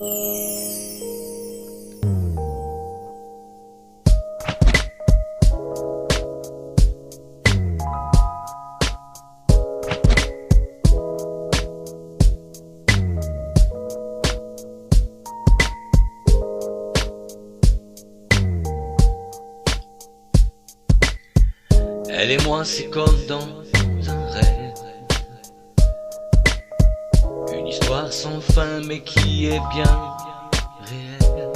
Elle et moi, c'est comme dans un rêve, une histoire sans fin mais qui est bien réelle.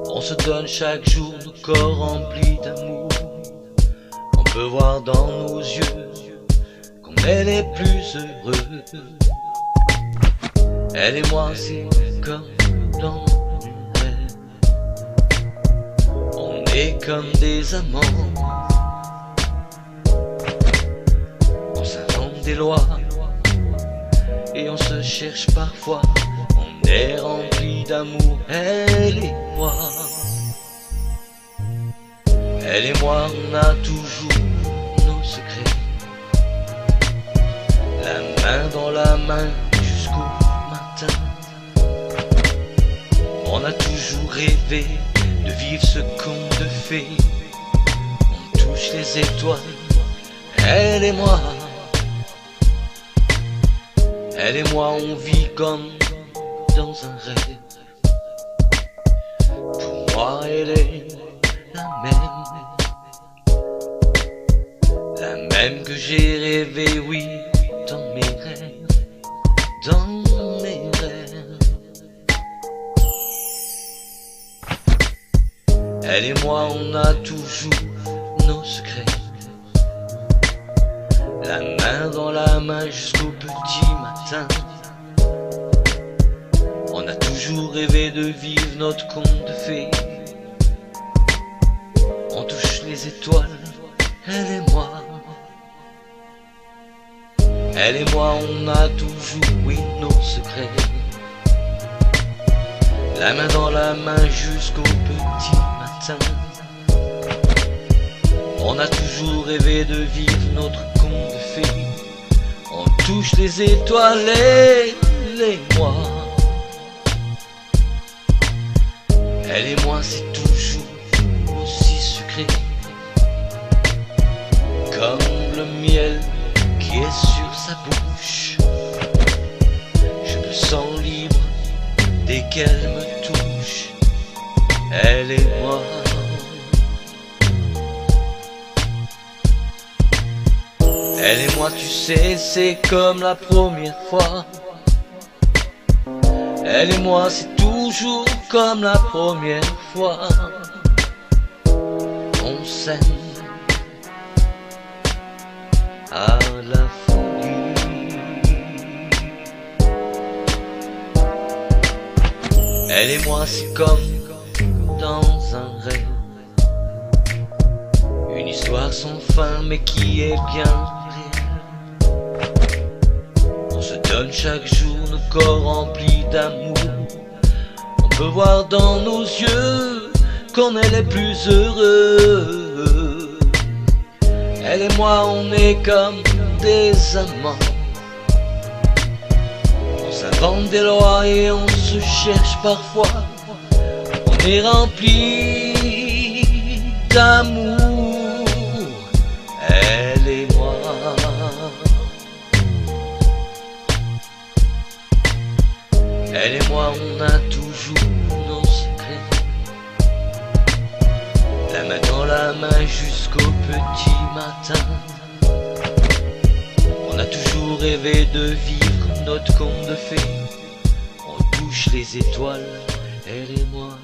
On se donne chaque jour nos corps remplis d'amour. On peut voir dans nos yeux qu'on est les plus heureux. Elle et moi, c'est comme dans un rêve. On est comme des amants. Des lois et on se cherche parfois. On est rempli d'amour, elle et moi. Elle et moi, on a toujours nos secrets, la main dans la main jusqu'au matin. On a toujours rêvé de vivre ce conte de fées. On touche les étoiles, elle et moi. Elle et moi, on vit comme dans un rêve. Pour moi, elle est la même que j'ai rêvé, oui, dans mes rêves, dans mes rêves. Elle et moi, on a toujours nos secrets, la main dans la main jusqu'au petit matin. On a toujours rêvé de vivre notre conte de fées. On touche les étoiles, elle et moi. Elle et moi, on a toujours, oui, nos secrets, la main dans la main jusqu'au petit matin. On a toujours rêvé de vivre notre conte de fées. On touche les étoiles, elle et moi. Elle et moi, c'est toujours aussi sucré, comme le miel qui est sur sa bouche. Je me sens libre dès qu'elle me touche, elle et moi. Elle et moi, tu sais, c'est comme la première fois. Elle et moi, c'est toujours comme la première fois. On s'aime à la folie. Elle et moi, c'est comme dans un rêve, une histoire sans fin mais qui est bien réelle. On se donne chaque jour nos corps remplis d'amour. On peut voir dans nos yeux qu'on est les plus heureux. Elle et moi, on est comme des amants. On s'invente des lois et on se cherche parfois. On est rempli d'amour, elle et moi. Elle et moi, on a toujours nos secrets, la main dans la main jusqu'au petit matin. On a toujours rêvé de vivre notre conte de fées. On touche les étoiles, elle et moi.